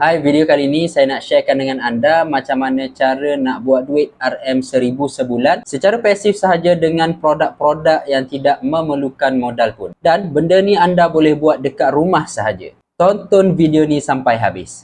Hai, video kali ini saya nak sharekan dengan anda macam mana cara nak buat duit RM1000 sebulan secara pasif sahaja dengan produk-produk yang tidak memerlukan modal pun. Dan benda ni anda boleh buat dekat rumah sahaja. Tonton video ni sampai habis.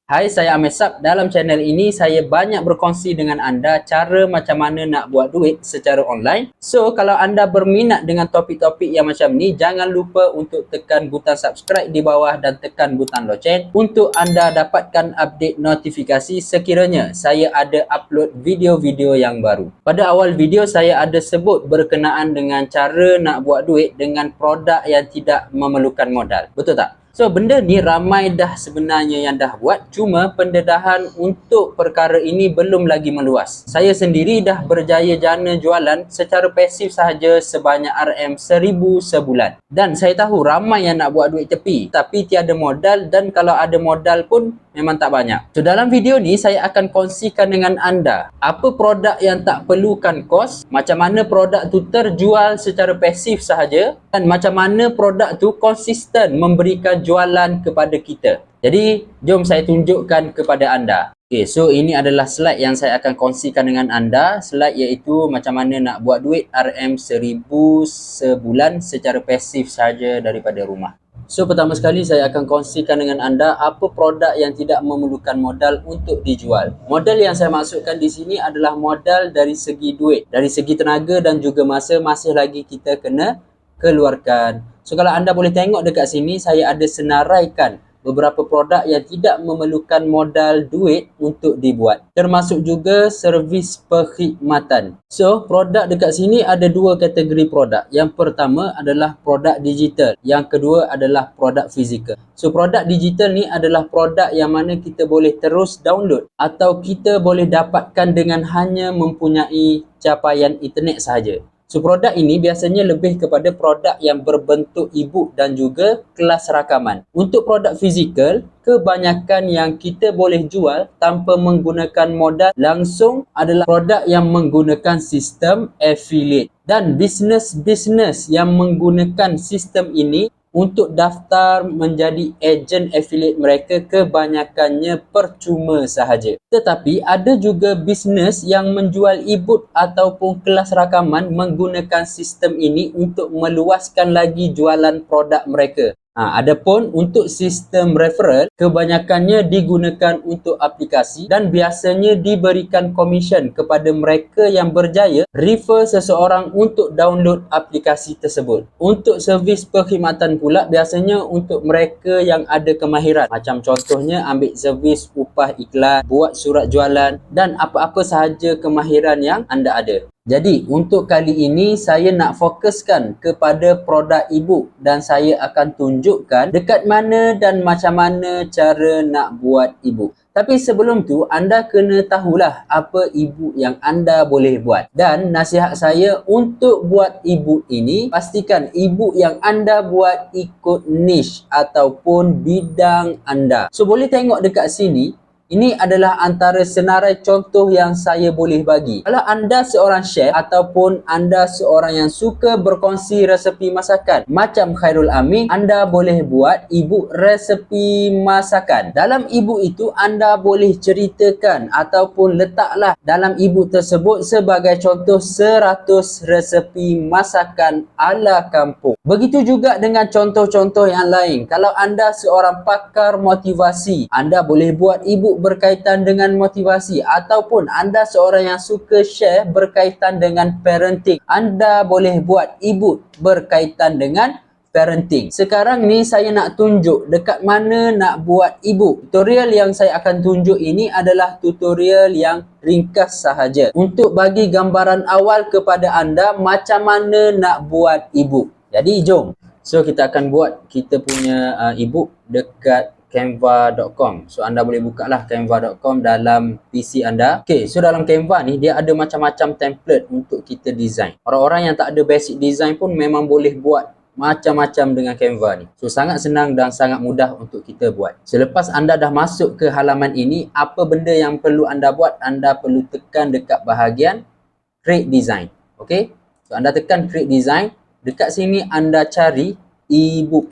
Hai, saya Ahmed Sab. Dalam channel ini saya banyak berkongsi dengan anda cara macam mana nak buat duit secara online. So, kalau anda berminat dengan topik-topik yang macam ni, jangan lupa untuk tekan butang subscribe di bawah dan tekan butang loceng untuk anda dapatkan update notifikasi sekiranya saya ada upload video-video yang baru. Pada awal video saya ada sebut berkenaan dengan cara nak buat duit dengan produk yang tidak memerlukan modal. Betul tak? So, benda ni ramai dah sebenarnya yang dah buat, cuma pendedahan untuk perkara ini belum lagi meluas. Saya sendiri dah berjaya jana jualan secara pasif sahaja sebanyak RM1000 sebulan. Dan saya tahu ramai yang nak buat duit tepi, tapi tiada modal, dan kalau ada modal pun memang tak banyak. So, dalam video ni saya akan kongsikan dengan anda apa produk yang tak perlukan kos, macam mana produk tu terjual secara pasif sahaja, dan macam mana produk tu konsisten memberikan jualan kepada kita. Jadi, jom saya tunjukkan kepada anda. Okay, so ini adalah slide yang saya akan kongsikan dengan anda. Slide iaitu macam mana nak buat duit RM1000 sebulan secara pasif sahaja daripada rumah. So, pertama sekali saya akan kongsikan dengan anda apa produk yang tidak memerlukan modal untuk dijual. Modal yang saya maksudkan di sini adalah modal dari segi duit, dari segi tenaga dan juga masa masih lagi kita kena keluarkan. So, kalau anda boleh tengok dekat sini, saya ada senaraikan beberapa produk yang tidak memerlukan modal duit untuk dibuat, termasuk juga servis perkhidmatan. So, produk dekat sini ada dua kategori produk. Yang pertama adalah produk digital, yang kedua adalah produk fizikal. So, produk digital ni adalah produk yang mana kita boleh terus download atau kita boleh dapatkan dengan hanya mempunyai capaian internet sahaja. So, produk ini biasanya lebih kepada produk yang berbentuk e-book dan juga kelas rakaman. Untuk produk fizikal, kebanyakan yang kita boleh jual tanpa menggunakan modal langsung adalah produk yang menggunakan sistem affiliate. Dan bisnes-bisnes yang menggunakan sistem ini untuk daftar menjadi ejen affiliate mereka kebanyakannya percuma sahaja. Tetapi ada juga bisnes yang menjual e-book ataupun kelas rakaman menggunakan sistem ini untuk meluaskan lagi jualan produk mereka. Adapun untuk sistem referral, kebanyakannya digunakan untuk aplikasi dan biasanya diberikan komisen kepada mereka yang berjaya refer seseorang untuk download aplikasi tersebut. Untuk servis perkhidmatan pula biasanya untuk mereka yang ada kemahiran. Macam contohnya ambil servis upah iklan, buat surat jualan dan apa-apa sahaja kemahiran yang anda ada. Jadi, untuk kali ini saya nak fokuskan kepada produk e-book dan saya akan tunjukkan dekat mana dan macam mana cara nak buat e-book. Tapi sebelum tu, anda kena tahulah apa e-book yang anda boleh buat. Dan nasihat saya untuk buat e-book ini, pastikan e-book yang anda buat ikut niche ataupun bidang anda. So, boleh tengok dekat sini. Ini adalah antara senarai contoh yang saya boleh bagi. Kalau anda seorang chef ataupun anda seorang yang suka berkongsi resepi masakan macam Khairul Amin, anda boleh buat e-book resepi masakan. Dalam e-book itu anda boleh ceritakan ataupun letaklah dalam e-book tersebut sebagai contoh 100 resepi masakan ala kampung. Begitu juga dengan contoh-contoh yang lain. Kalau anda seorang pakar motivasi, anda boleh buat e-book berkaitan dengan motivasi, ataupun anda seorang yang suka share berkaitan dengan parenting, anda boleh buat e-book berkaitan dengan parenting. Sekarang ni saya nak tunjuk dekat mana nak buat e-book. Tutorial yang saya akan tunjuk ini adalah tutorial yang ringkas sahaja untuk bagi gambaran awal kepada anda macam mana nak buat e-book. Jadi jom. So, kita akan buat kita punya e-book dekat canva.com. So, anda boleh buka lah canva.com dalam PC anda. Okay, so dalam Canva ni dia ada macam-macam template untuk kita design. Orang-orang yang tak ada basic design pun memang boleh buat macam-macam dengan Canva ni. So sangat senang dan sangat mudah untuk kita buat. Selepas anda dah masuk ke halaman ini, apa benda yang perlu anda buat? Anda perlu tekan dekat bahagian create design. Okay, so anda tekan create design. Dekat sini anda cari e-book.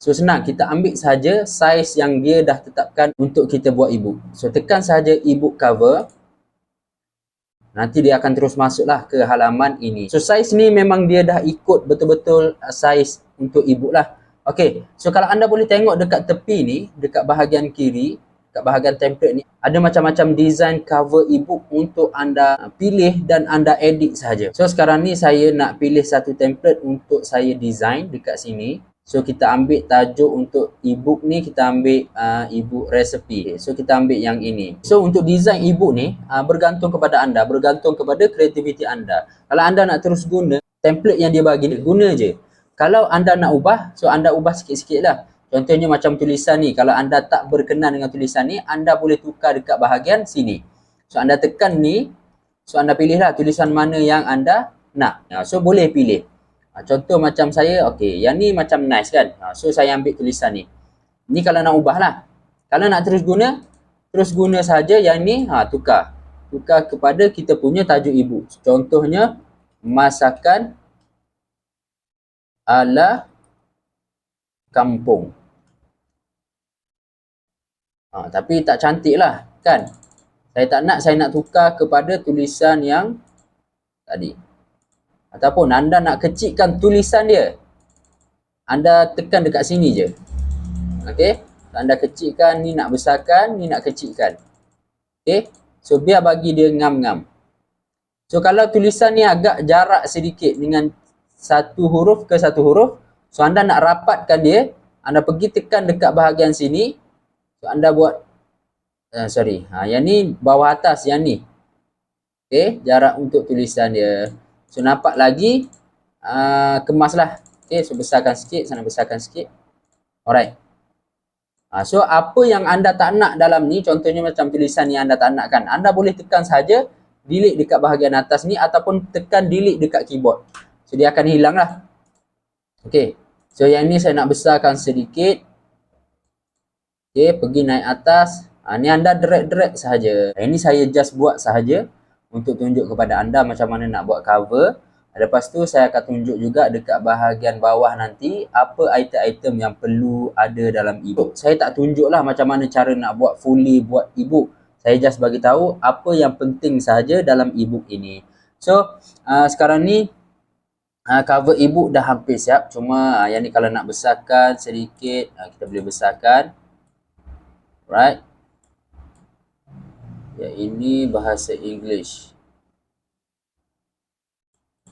So senang, kita ambil saja saiz yang dia dah tetapkan untuk kita buat e-book. So tekan saja e-book cover. Nanti dia akan terus masuklah ke halaman ini. So saiz ni memang dia dah ikut betul-betul saiz untuk e-book lah. Okay, so kalau anda boleh tengok dekat tepi ni, dekat bahagian kiri, dekat bahagian template ni, ada macam-macam design cover e-book untuk anda pilih dan anda edit saja. So sekarang ni saya nak pilih satu template untuk saya design dekat sini. So kita ambil tajuk untuk e-book ni, kita ambil e-book resipi. So kita ambil yang ini. So untuk design e-book ni bergantung kepada anda, bergantung kepada kreativiti anda. Kalau anda nak terus guna template yang dia bagi, guna je. Kalau anda nak ubah, so anda ubah sikit-sikit lah. Contohnya macam tulisan ni, kalau anda tak berkenan dengan tulisan ni, anda boleh tukar dekat bahagian sini. So anda tekan ni, so anda pilihlah tulisan mana yang anda nak. So boleh pilih. Contoh macam saya, okey, yang ni macam nice kan. So saya ambil tulisan ni. Ni kalau nak ubah lah. Kalau nak terus guna saja yang ni, tukar. Tukar kepada kita punya tajuk e-book. Contohnya, masakan ala kampung. Tapi tak cantik lah kan. Saya tak nak, saya nak tukar kepada tulisan yang tadi. Ataupun anda nak kecilkan tulisan dia, anda tekan dekat sini je. Okey, anda kecilkan, ni nak besarkan, ni nak kecilkan. Okey, so biar bagi dia ngam-ngam. So kalau tulisan ni agak jarak sedikit dengan satu huruf ke satu huruf, so anda nak rapatkan dia, anda pergi tekan dekat bahagian sini. So anda buat yang ni bawah atas, yang ni. Okey, jarak untuk tulisan dia. So nampak lagi, kemaslah. Okay, so besarkan sikit, sana besarkan sikit. Alright. So apa yang anda tak nak dalam ni, contohnya macam tulisan yang anda tak nak kan, anda boleh tekan saja delete dekat bahagian atas ni, ataupun tekan delete dekat keyboard. So dia akan hilang lah. Okay, so yang ni saya nak besarkan sedikit. Okay, pergi naik atas. Ni anda drag sahaja. Ini saya just buat sahaja untuk tunjuk kepada anda macam mana nak buat cover. Lepas tu saya akan tunjuk juga dekat bahagian bawah nanti apa item-item yang perlu ada dalam e-book. Saya tak tunjuk lah macam mana cara nak buat fully buat e-book. Saya just bagi tahu apa yang penting sahaja dalam e-book ini. So sekarang ni cover e-book dah hampir siap. Cuma yang ni kalau nak besarkan sedikit, kita boleh besarkan. Right. Ya, ini bahasa English.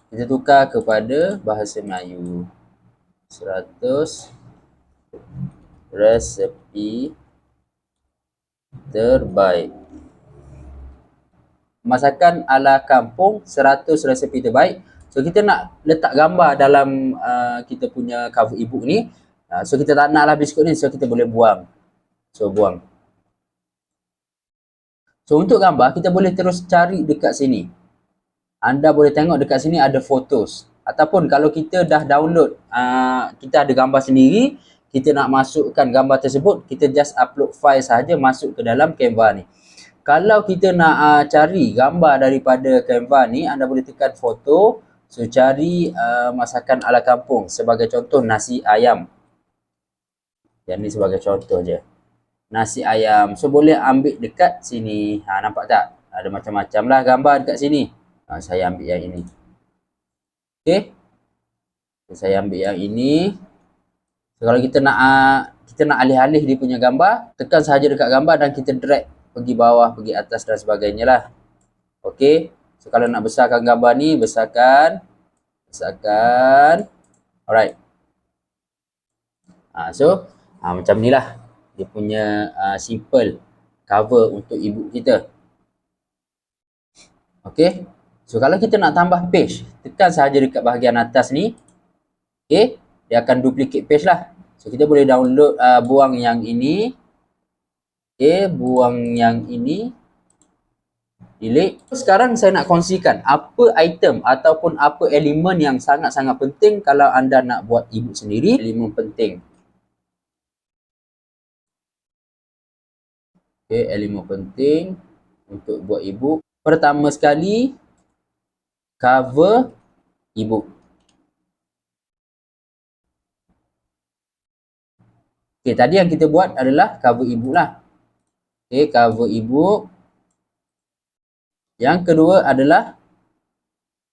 Kita tukar kepada bahasa Melayu. 100 resepi terbaik. Masakan ala kampung, 100 resepi terbaik. So kita nak letak gambar dalam kita punya cover e-book ni. So kita tak nak lah biskut ni, so kita boleh buang. So buang. So untuk gambar, kita boleh terus cari dekat sini. Anda boleh tengok dekat sini ada photos. Ataupun kalau kita dah download, kita ada gambar sendiri, kita nak masukkan gambar tersebut, kita just upload file sahaja masuk ke dalam Canva ni. Kalau kita nak cari gambar daripada Canva ni, anda boleh tekan foto. So cari masakan ala kampung. Sebagai contoh nasi ayam. Yang ni sebagai contoh je. Nasi ayam. So boleh ambil dekat sini. Nampak tak? Ada macam-macam lah gambar dekat sini. Saya ambil yang ini. Okay. So, saya ambil yang ini. So, kalau kita nak alih-alih dia punya gambar, tekan sahaja dekat gambar dan kita drag pergi bawah, pergi atas dan sebagainya lah. Okay. So kalau nak besarkan gambar ni, besarkan. Alright. So macam ni lah dia punya simple cover untuk e-book kita. Okay. So kalau kita nak tambah page, tekan sahaja dekat bahagian atas ni. Okay. Dia akan duplicate page lah. So kita boleh download, buang yang ini. Okay. Buang yang ini. delete. Sekarang saya nak kongsikan apa item ataupun apa elemen yang sangat-sangat penting kalau anda nak buat e-book sendiri. Elemen penting. Okay, elemen penting untuk buat e-book. Pertama sekali, cover e-book. Okay, tadi yang kita buat adalah cover e-book lah. Okay, cover e-book. Yang kedua adalah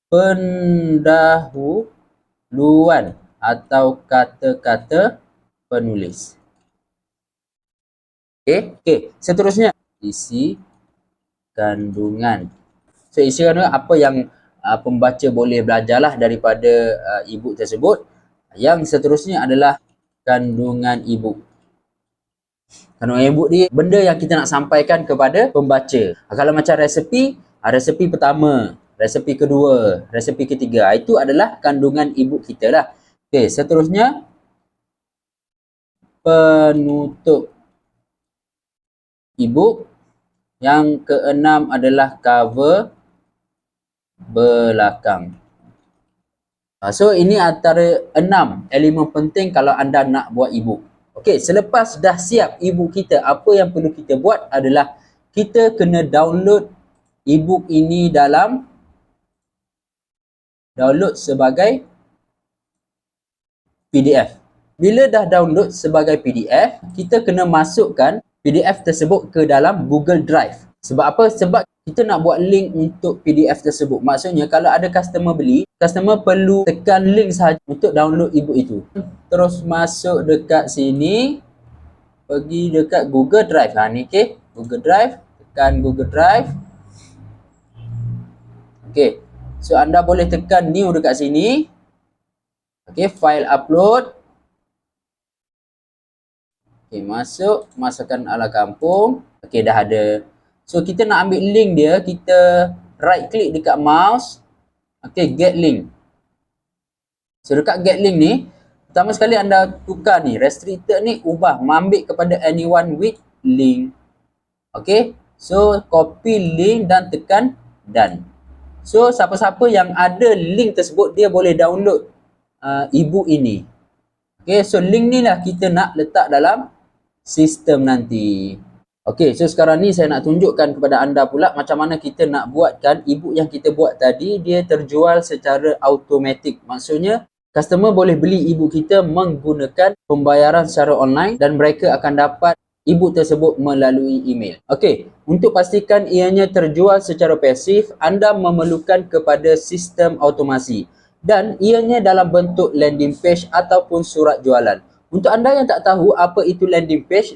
pendahuluan atau kata-kata penulis. Okay, seterusnya isi kandungan. So, isi kandungan apa yang pembaca boleh belajarlah daripada e-book tersebut. Yang seterusnya adalah kandungan e-book. Kandungan e-book ni benda yang kita nak sampaikan kepada pembaca. Kalau macam resepi, resepi pertama, resepi kedua, resepi ketiga, itu adalah kandungan e-book kita lah. Okay, seterusnya penutup e-book. Yang keenam adalah cover belakang. So, ini antara 6 elemen penting kalau anda nak buat e-book. Okey, selepas dah siap e-book kita, apa yang perlu kita buat adalah kita kena download e-book ini dalam download sebagai PDF. Bila dah download sebagai PDF, kita kena masukkan PDF tersebut ke dalam Google Drive. Sebab apa? Sebab kita nak buat link untuk PDF tersebut. Maksudnya kalau ada customer beli, customer perlu tekan link sahaja untuk download e-book itu. Terus masuk dekat sini, pergi dekat Google Drive. Ni okey, Google Drive, tekan Google Drive. Okey. So anda boleh tekan new dekat sini. Okey, file upload. Okey, masukkan ala kampung. Okey, dah ada. So, kita nak ambil link dia, kita right click dekat mouse. Okay, get link. So, dekat get link ni, pertama sekali anda tukar ni, restricted ni, ubah, ambil kepada anyone with link. Okay, so copy link dan tekan done. So, siapa-siapa yang ada link tersebut, dia boleh download e-book ini. Okay, so link ni lah kita nak letak dalam sistem nanti. Okey, so sekarang ni saya nak tunjukkan kepada anda pula macam mana kita nak buatkan e-book yang kita buat tadi dia terjual secara automatik. Maksudnya customer boleh beli e-book kita menggunakan pembayaran secara online dan mereka akan dapat e-book tersebut melalui email. Okey, untuk pastikan ianya terjual secara pasif, anda memerlukan kepada sistem automasi dan ianya dalam bentuk landing page ataupun surat jualan. Untuk anda yang tak tahu apa itu landing page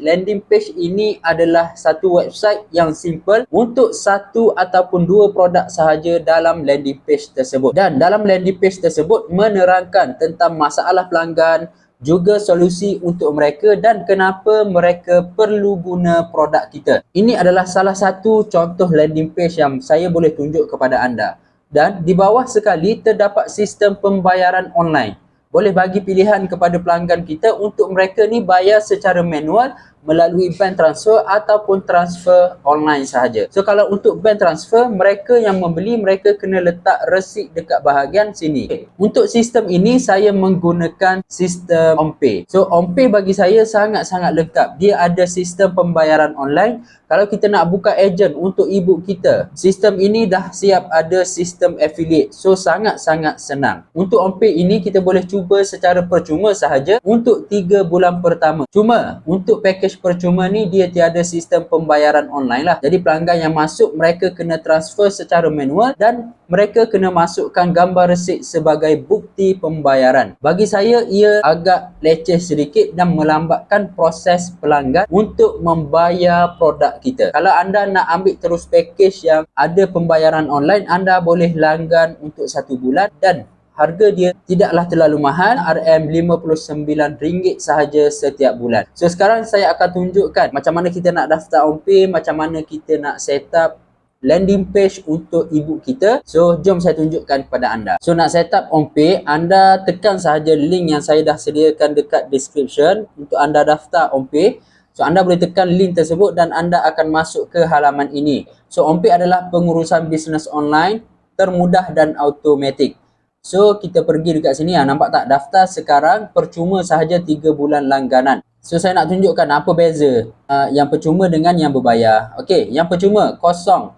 ini adalah satu website yang simple untuk satu ataupun dua produk sahaja dalam landing page tersebut. Dan dalam landing page tersebut menerangkan tentang masalah pelanggan, juga solusi untuk mereka dan kenapa mereka perlu guna produk kita. Ini adalah salah satu contoh landing page yang saya boleh tunjuk kepada anda. Dan di bawah sekali terdapat sistem pembayaran online. Boleh bagi pilihan kepada pelanggan kita untuk mereka ni bayar secara manual melalui bank transfer ataupun transfer online sahaja. So kalau untuk bank transfer, mereka yang membeli mereka kena letak resit dekat bahagian sini. Untuk sistem ini saya menggunakan sistem OnPay. So OnPay bagi saya sangat-sangat lengkap. Dia ada sistem pembayaran online. Kalau kita nak buka ejen untuk e-book kita, sistem ini dah siap ada sistem affiliate. So sangat-sangat senang. Untuk OnPay ini kita boleh cuba secara percuma sahaja untuk 3 bulan pertama. Cuma untuk package percuma ni dia tiada sistem pembayaran online lah. Jadi pelanggan yang masuk mereka kena transfer secara manual dan mereka kena masukkan gambar resit sebagai bukti pembayaran. Bagi saya ia agak leceh sedikit dan melambatkan proses pelanggan untuk membayar produk kita. Kalau anda nak ambil terus package yang ada pembayaran online, anda boleh langgan untuk 1 bulan dan harga dia tidaklah terlalu mahal, RM59 sahaja setiap bulan. So sekarang saya akan tunjukkan macam mana kita nak daftar OnPay, macam mana kita nak set up landing page untuk e-book kita. So jom saya tunjukkan kepada anda. So nak set up OnPay, anda tekan sahaja link yang saya dah sediakan dekat description untuk anda daftar OnPay. So anda boleh tekan link tersebut dan anda akan masuk ke halaman ini. So OnPay adalah pengurusan bisnes online termudah dan automatik. So kita pergi dekat sini, nampak tak, daftar sekarang percuma sahaja 3 bulan langganan. So saya nak tunjukkan apa beza yang percuma dengan yang berbayar. Okey, yang percuma kosong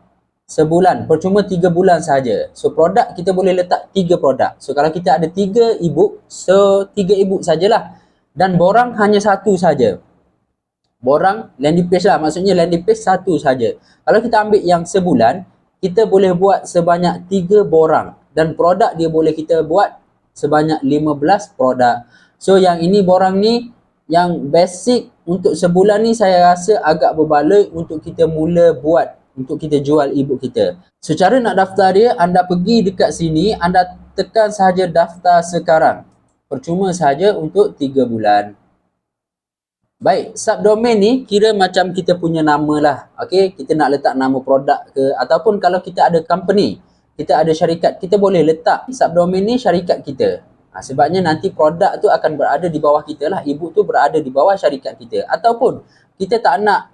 sebulan, percuma 3 bulan sahaja. So produk kita boleh letak 3 produk. So kalau kita ada 3 e-book, so 3 e-book sajalah. Dan borang hanya satu saja. Borang landing page lah, maksudnya landing page satu saja. Kalau kita ambil yang sebulan, kita boleh buat sebanyak 3 borang dan produk dia boleh kita buat sebanyak 15 produk. So yang ini borang ni, yang basic untuk sebulan ni saya rasa agak berbaloi untuk kita mula buat, untuk kita jual e-book kita. So cara nak daftar dia, anda pergi dekat sini, anda tekan sahaja daftar sekarang. Percuma sahaja untuk 3 bulan. Baik, subdomain ni kira macam kita punya nama lah. Okey, kita nak letak nama produk ke, ataupun kalau kita ada company, kita ada syarikat, kita boleh letak subdomain ni syarikat kita. Sebabnya nanti produk tu akan berada di bawah kita lah, e-book tu berada di bawah syarikat kita. Ataupun kita tak nak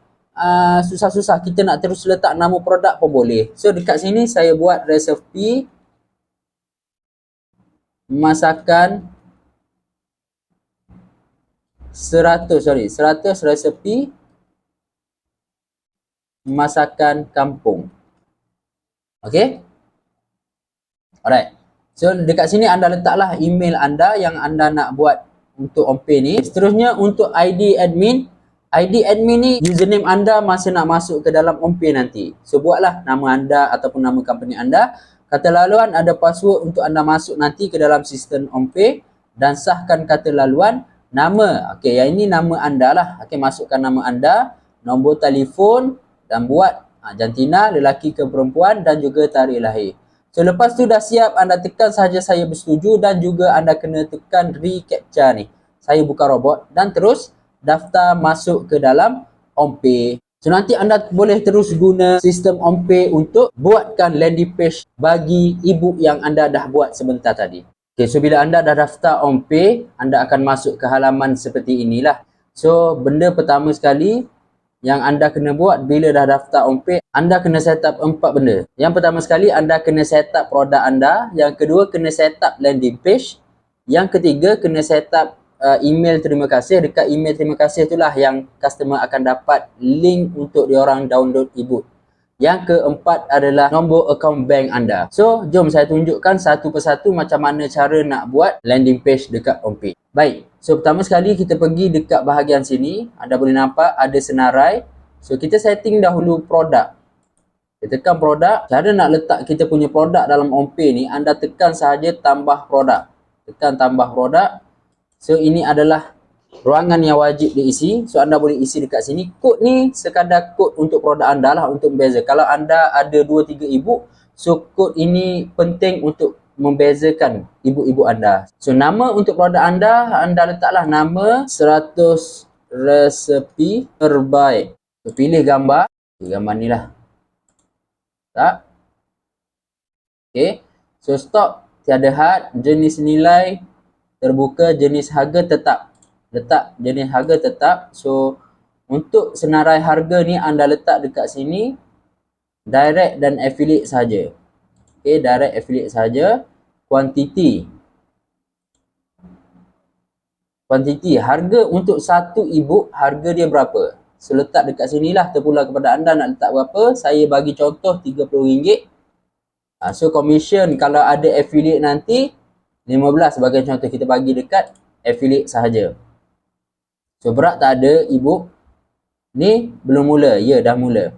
susah-susah, kita nak terus letak nama produk pun boleh. So dekat sini saya buat resepi masakan 100 resepi masakan kampung. Okey? Alright. So dekat sini anda letaklah email anda yang anda nak buat untuk OnPay ni. Seterusnya untuk ID admin. ID admin ni username anda masa nak masuk ke dalam OnPay nanti. So buatlah nama anda ataupun nama company anda. Kata laluan ada password untuk anda masuk nanti ke dalam sistem OnPay dan sahkan kata laluan. Nama, okey, yang ini nama anda lah. Okey, masukkan nama anda, nombor telefon dan buat jantina, lelaki ke perempuan dan juga tarikh lahir. So lepas tu dah siap, anda tekan sahaja saya bersetuju dan juga anda kena tekan reCAPTCHA ni. Saya buka robot dan terus daftar masuk ke dalam OnPay. So nanti anda boleh terus guna sistem OnPay untuk buatkan landing page bagi e-book yang anda dah buat sebentar tadi. Okay, so bila anda dah daftar OnPay, anda akan masuk ke halaman seperti inilah. So benda pertama sekali yang anda kena buat bila dah daftar OnPay, anda kena set up 4 benda. Yang pertama sekali, anda kena set up produk anda. Yang kedua, kena set up landing page. Yang ketiga, kena set up email terima kasih. Dekat email terima kasih itulah yang customer akan dapat link untuk diorang download e-book. Yang keempat adalah nombor akaun bank anda. So, jom saya tunjukkan satu persatu macam mana cara nak buat landing page dekat OnPay. Baik, so pertama sekali kita pergi dekat bahagian sini. Anda boleh nampak ada senarai. So, kita setting dahulu produk. Kita tekan produk. Cara nak letak kita punya produk dalam OnPay ni, anda tekan sahaja tambah produk. Tekan tambah produk. So, ini adalah ruangan yang wajib diisi. So anda boleh isi dekat sini. Kod ni sekadar kod untuk produk anda lah, untuk membeza. Kalau anda ada 2-3 e-book, so kod ini penting untuk membezakan e-book anda. So nama untuk produk anda letaklah nama 100 resepi terbaik. So pilih gambar. Gambar ni lah. Tak? Okay. So stop. Tiada had. Jenis nilai terbuka. Jenis harga tetap. Letak jenis harga tetap. So untuk senarai harga ni anda letak dekat sini direct dan affiliate saja. Okey, direct affiliate saja. Kuantiti. Kuantiti harga untuk satu e-book, harga dia berapa? So letak dekat sinilah, terpulang kepada anda nak letak berapa. Saya bagi contoh RM30. So commission kalau ada affiliate nanti 15 sebagai contoh, kita bagi dekat affiliate sahaja. So berat tak ada e-book. Ni belum mula. Ya, dah mula.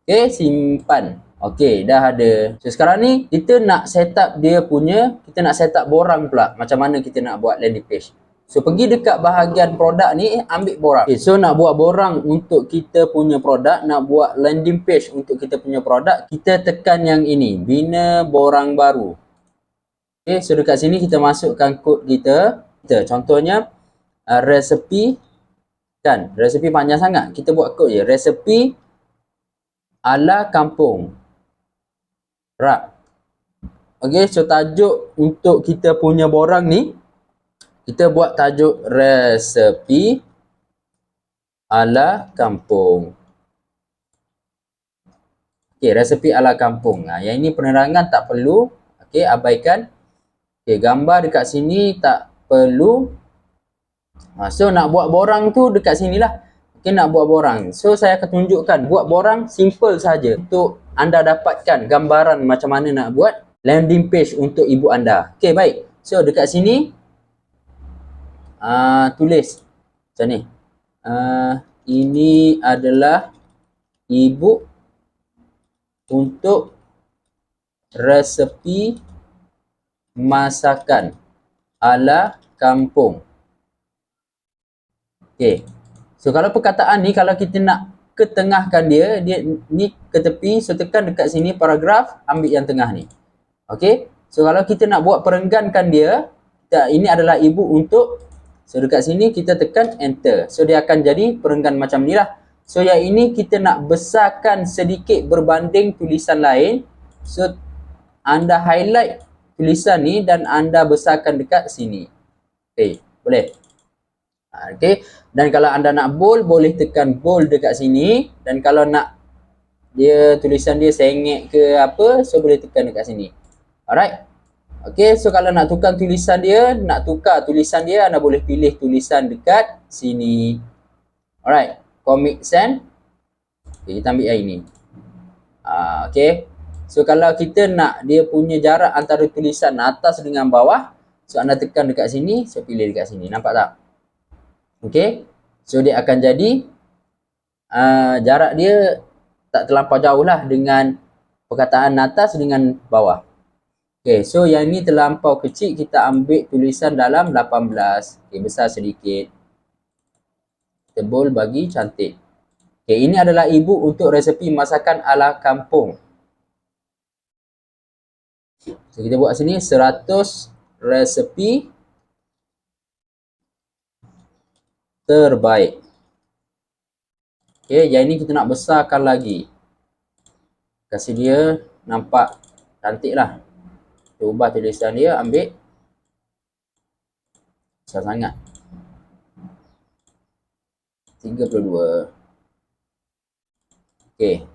Okay, simpan. Okay, dah ada. So sekarang ni kita nak set up dia punya, kita nak set up borang pula. Macam mana kita nak buat landing page. So pergi dekat bahagian produk ni, ambil borang. Okay, so nak buat borang untuk kita punya produk, nak buat landing page untuk kita punya produk, kita tekan yang ini, bina borang baru. Okay, so dekat sini kita masukkan kod kita. Contohnya resepi, kan resepi panjang sangat, kita buat kod je, resepi ala kampung rak. Okay, so tajuk untuk kita punya borang ni, kita buat tajuk resepi ala kampung. Okey, resepi ala kampung. Yang ini penerangan tak perlu. Okey, abaikan. Okey, gambar dekat sini tak perlu. So nak buat borang tu dekat sinilah. Okey, nak buat borang. So saya akan tunjukkan buat borang simple saja untuk anda dapatkan gambaran macam mana nak buat landing page untuk ibu anda. Okey, baik. So dekat sini tulis macam ni. Ini adalah ibu untuk resepi masakan ala kampung. Okey. So kalau perkataan ni kalau kita nak ketengahkan dia ni ke tepi, so tekan dekat sini paragraf, ambil yang tengah ni. Okey. So kalau kita nak buat perenggankan dia, ini adalah ibu untuk, so dekat sini kita tekan enter. So dia akan jadi perenggan macam ni lah. So yang ini kita nak besarkan sedikit berbanding tulisan lain. So anda highlight tulisan ni dan anda besarkan dekat sini. Okey, boleh. Okey, dan kalau anda nak bold, boleh tekan bold dekat sini. Dan kalau nak dia tulisan dia sengit ke apa, so boleh tekan dekat sini. Alright. Okey, so kalau nak tukar tulisan dia, anda boleh pilih tulisan dekat sini. Alright, Comic Sans. Okay, kita ambil yang ini. Okey. So kalau kita nak dia punya jarak antara tulisan atas dengan bawah, so anda tekan dekat sini, so pilih dekat sini. Nampak tak? Okey. So dia akan jadi jarak dia tak terlampau jauh lah dengan perkataan atas dengan bawah. Okey, so yang ni terlampau kecil, kita ambil tulisan dalam 18. Okey, besar sedikit. Tebal bagi cantik. Okey, ini adalah ibu untuk resepi masakan ala kampung. So kita buat sini 100 resepi terbaik. Okey, yang ini kita nak besarkan lagi. Kasih dia nampak cantik lah. Kita ubah tulisan dia, ambil. Besar sangat. 32. Okey.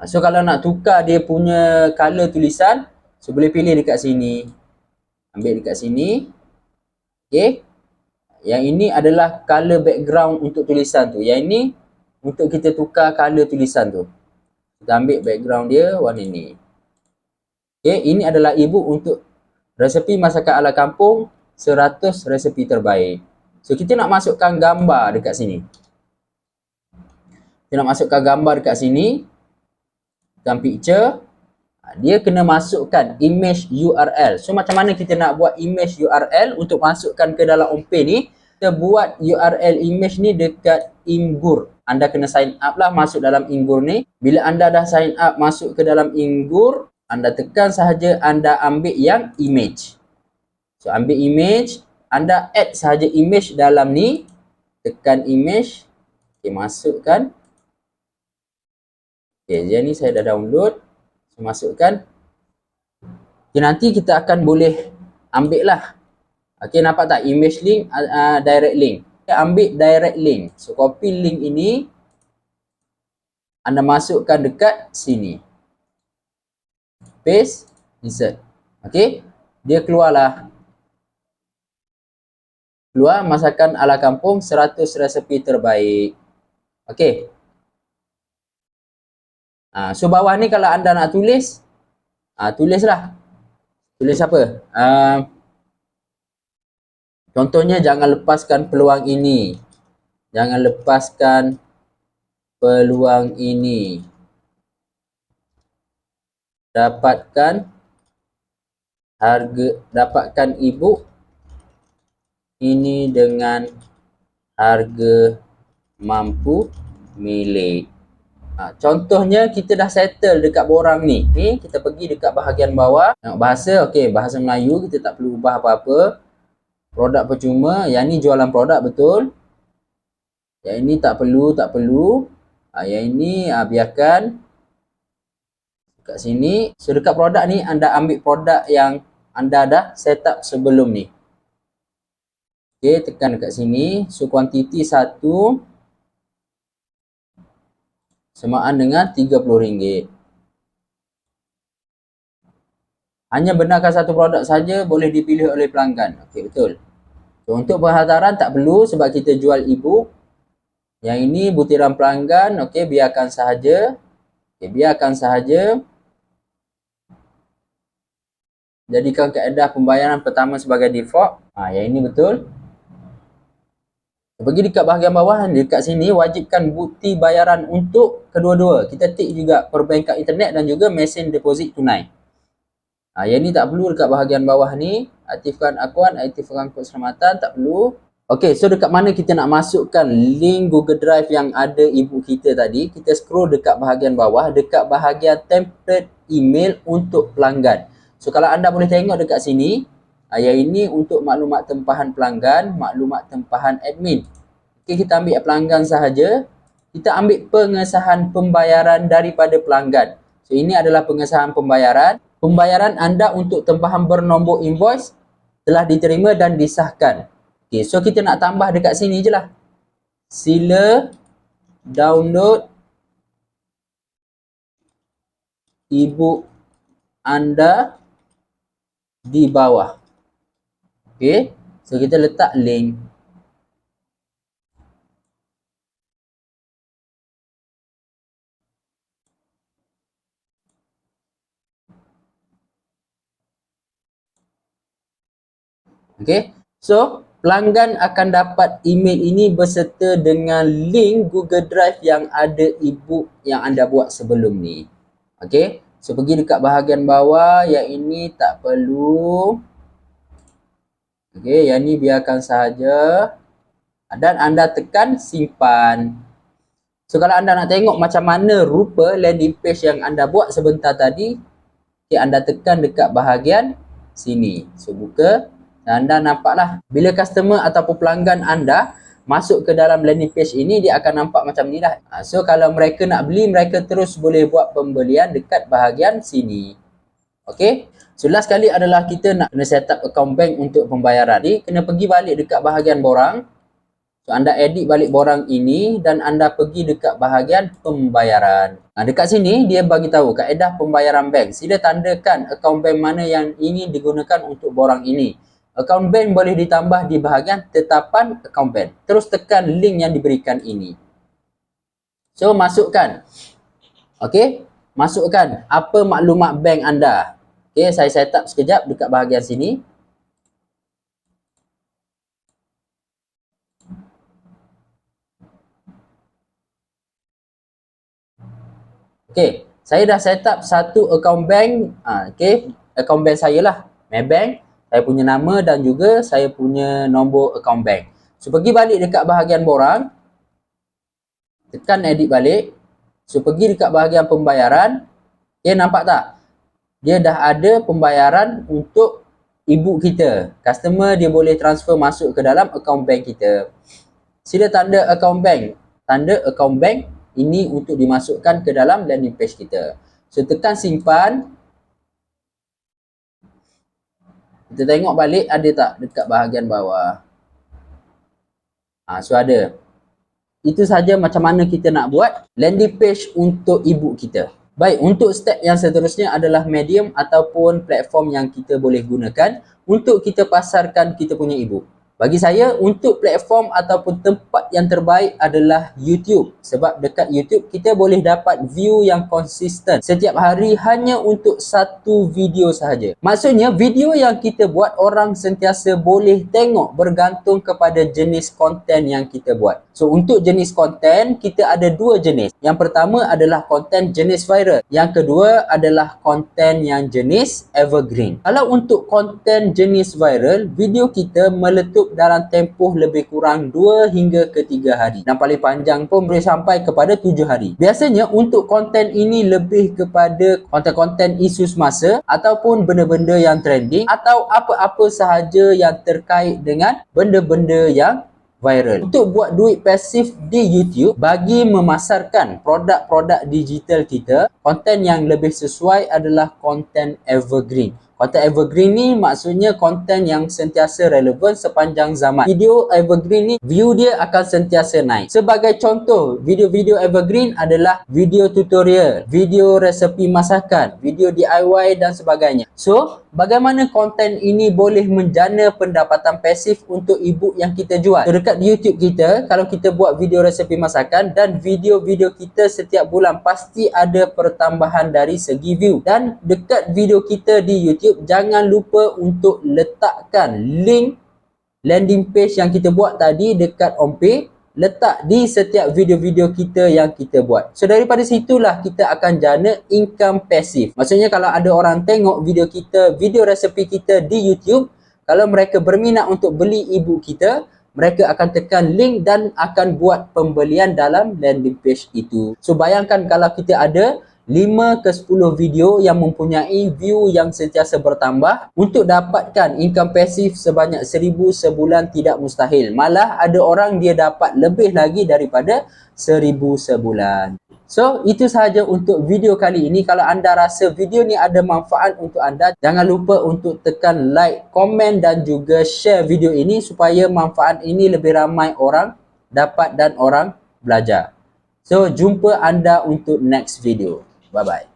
So kalau nak tukar dia punya color tulisan, so boleh pilih dekat sini. Ambil dekat sini. Okey. Yang ini adalah color background untuk tulisan tu. Yang ini untuk kita tukar color tulisan tu. Kita ambil background dia warna ni. Okey, ini adalah ibu untuk resepi masakan ala kampung 100 resepi terbaik. So kita nak masukkan gambar dekat sini. Kita nak masukkan gambar dekat sini. Dan picture, dia kena masukkan image URL. So macam mana kita nak buat image URL untuk masukkan ke dalam homepage ni? Kita buat URL image ni dekat Imgur. Anda kena sign up lah masuk dalam Imgur ni. Bila anda dah sign up masuk ke dalam Imgur, anda tekan sahaja, anda ambil yang image. So ambil image, anda add sahaja image dalam ni. Tekan image, okay, masukkan. Okay, jadi ni saya dah download. So, masukkan. Okay, nanti kita akan boleh ambil lah. Okay, nampak tak? Image link, direct link. Okay, ambil direct link. So, copy link ini. Anda masukkan dekat sini. Paste, insert. Okay, dia keluarlah. Keluar masakan ala kampung 100 resepi terbaik. Okay. So bawah ni kalau anda nak tulis, tulislah. Tulis apa? Contohnya jangan lepaskan peluang ini. Jangan lepaskan peluang ini. Dapatkan ibu ini dengan harga mampu milik. Contohnya kita dah settle dekat borang ni. Kita pergi dekat bahagian bawah. Tengok bahasa, okey, bahasa Melayu, kita tak perlu ubah apa-apa. Produk percuma, yang ni jualan produk betul. Yang ini tak perlu. Yang ini biarkan. Dekat sini. So dekat produk ni anda ambil produk yang anda dah set up sebelum ni. Okey, tekan dekat sini. So kuantiti 1 semaan dengan RM30. Hanya benarkan satu produk saja boleh dipilih oleh pelanggan. Okey, betul. So, untuk penghantaran tak perlu sebab kita jual e-book. Yang ini butiran pelanggan. Okey, biarkan sahaja. Okey, biarkan sahaja. Jadikan kaedah pembayaran pertama sebagai default. Yang ini betul. Pergi dekat bahagian bawah, dekat sini wajibkan bukti bayaran untuk kedua-dua. Kita tik juga perbankan internet dan juga mesin deposit tunai. Yang ni tak perlu dekat bahagian bawah ni. Aktifkan akaun, aktifkan kod keselamatan, tak perlu. Okey, so dekat mana kita nak masukkan link Google Drive yang ada e-book kita tadi, kita scroll dekat bahagian bawah, dekat bahagian template email untuk pelanggan. So kalau anda boleh tengok dekat sini, yang ini untuk maklumat tempahan pelanggan, maklumat tempahan admin. Okey, kita ambil pelanggan sahaja. Kita ambil pengesahan pembayaran daripada pelanggan. So ini adalah pengesahan pembayaran. Pembayaran anda untuk tempahan bernombor invoice telah diterima dan disahkan. Okey, so kita nak tambah dekat sini je lah. Sila download e-book anda di bawah. Okey, so kita letak link. Okey, so pelanggan akan dapat email ini berserta dengan link Google Drive yang ada e-book yang anda buat sebelum ni. Okey, so pergi dekat bahagian bawah, yang ini tak perlu. Okey, yang ni biarkan sahaja. Dan anda tekan simpan. So kalau anda nak tengok macam mana rupa landing page yang anda buat sebentar tadi, okay, anda tekan dekat bahagian sini. So buka. Dan anda nampaklah bila customer ataupun pelanggan anda masuk ke dalam landing page ini, dia akan nampak macam ni lah. So kalau mereka nak beli, mereka terus boleh buat pembelian dekat bahagian sini. Okey. So last kali adalah kita nak kena set up account bank untuk pembayaran. Jadi kena pergi balik dekat bahagian borang. So anda edit balik borang ini dan anda pergi dekat bahagian pembayaran. Dekat sini dia bagi tahu kaedah pembayaran bank. Sila tandakan account bank mana yang ingin digunakan untuk borang ini. Account bank boleh ditambah di bahagian tetapan account bank. Terus tekan link yang diberikan ini. So masukkan. Okey, masukkan apa maklumat bank anda. Okey, saya set up sekejap dekat bahagian sini. Okey, saya dah set up satu account bank. Okey, account bank saya lah, Maybank. Saya punya nama dan juga saya punya nombor account bank. So pergi balik dekat bahagian borang. Tekan edit balik. So pergi dekat bahagian pembayaran. Okay, nampak tak? Dia dah ada pembayaran untuk e-book kita. Customer dia boleh transfer masuk ke dalam account bank kita. Sila tanda account bank. Tanda account bank ini untuk dimasukkan ke dalam landing page kita. So tekan simpan. Kita tengok balik ada tak dekat bahagian bawah. So ada. Itu saja macam mana kita nak buat landing page untuk e-book kita. Baik, untuk step yang seterusnya adalah medium ataupun platform yang kita boleh gunakan untuk kita pasarkan kita punya e-book. Bagi saya, untuk platform ataupun tempat yang terbaik adalah YouTube. Sebab dekat YouTube, kita boleh dapat view yang konsisten. Setiap hari hanya untuk satu video sahaja. Maksudnya, video yang kita buat, orang sentiasa boleh tengok bergantung kepada jenis konten yang kita buat. So, untuk jenis konten, kita ada dua jenis. Yang pertama adalah konten jenis viral. Yang kedua adalah konten yang jenis evergreen. Kalau untuk konten jenis viral, video kita meletup dalam tempoh lebih kurang 2 hingga ke 3 hari. Dan paling panjang pun boleh sampai kepada 7 hari. Biasanya untuk konten ini lebih kepada konten-konten isu semasa ataupun benda-benda yang trending atau apa-apa sahaja yang terkait dengan benda-benda yang viral. Untuk buat duit pasif di YouTube, bagi memasarkan produk-produk digital kita, konten yang lebih sesuai adalah konten evergreen. Konten evergreen ni maksudnya konten yang sentiasa relevan sepanjang zaman. Video evergreen ni view dia akan sentiasa naik. Sebagai contoh, video-video evergreen adalah video tutorial, video resepi masakan, video DIY dan sebagainya. So, bagaimana konten ini boleh menjana pendapatan pasif untuk e-book yang kita jual? So, dekat YouTube kita, kalau kita buat video resepi masakan dan video-video kita setiap bulan pasti ada pertambahan dari segi view. Dan dekat video kita di YouTube, jangan lupa untuk letakkan link landing page yang kita buat tadi dekat homepage, letak di setiap video-video kita yang kita buat. So daripada situlah kita akan jana income pasif. Maksudnya kalau ada orang tengok video kita, video resepi kita di YouTube, kalau mereka berminat untuk beli e-book kita, mereka akan tekan link dan akan buat pembelian dalam landing page itu. So bayangkan kalau kita ada 5 ke 10 video yang mempunyai view yang sentiasa bertambah, untuk dapatkan income pasif sebanyak 1000 sebulan tidak mustahil. Malah ada orang dia dapat lebih lagi daripada 1000 sebulan. So, itu sahaja untuk video kali ini. Kalau anda rasa video ni ada manfaat untuk anda, jangan lupa untuk tekan like, komen dan juga share video ini supaya manfaat ini lebih ramai orang dapat dan orang belajar. So, jumpa anda untuk next video. Bye-bye.